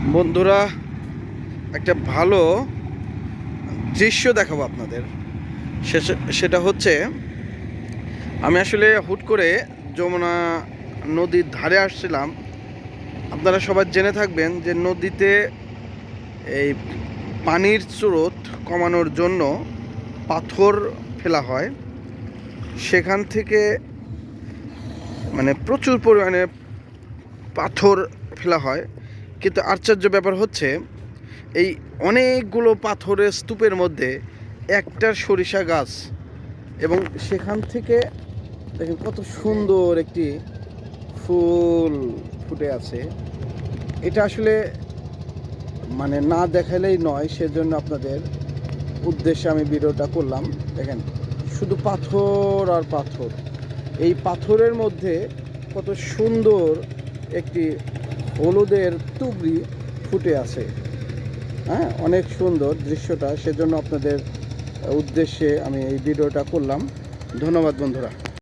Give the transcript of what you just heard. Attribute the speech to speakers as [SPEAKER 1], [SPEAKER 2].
[SPEAKER 1] বন্ধুরা, একটা ভালো দৃশ্য দেখাবো আপনাদের। সেটা হচ্ছে, আমি আসলে হুট করে যমুনা নদীর ধারে আসছিলাম। আপনারা সবাই জেনে থাকবেন যে নদীতে এই পানির স্রোত কমানোর জন্য পাথর ফেলা হয়। সেখান থেকে মানে প্রচুর পরিমাণে পাথর ফেলা হয়, কিন্তু আশ্চর্য ব্যাপার হচ্ছে এই অনেকগুলো পাথরের স্তূপের মধ্যে একটা সরিষা গাছ, এবং সেখান থেকে দেখেন কত সুন্দর একটি ফুল ফুটে আছে। এটা আসলে মানে না দেখালেই নয়, সেজন্য আপনাদের উদ্দেশ্যে আমি ভিডিওটা করলাম। দেখেন শুধু পাথর আর পাথর, এই পাথরের মধ্যে কত সুন্দর একটি হলুদের তুবড়ি ফুটে আছে। হ্যাঁ, অনেক সুন্দর দৃশ্যটা, সেজন্য আপনাদের উদ্দেশ্যে আমি এই ভিডিওটা করলাম। ধন্যবাদ বন্ধুরা।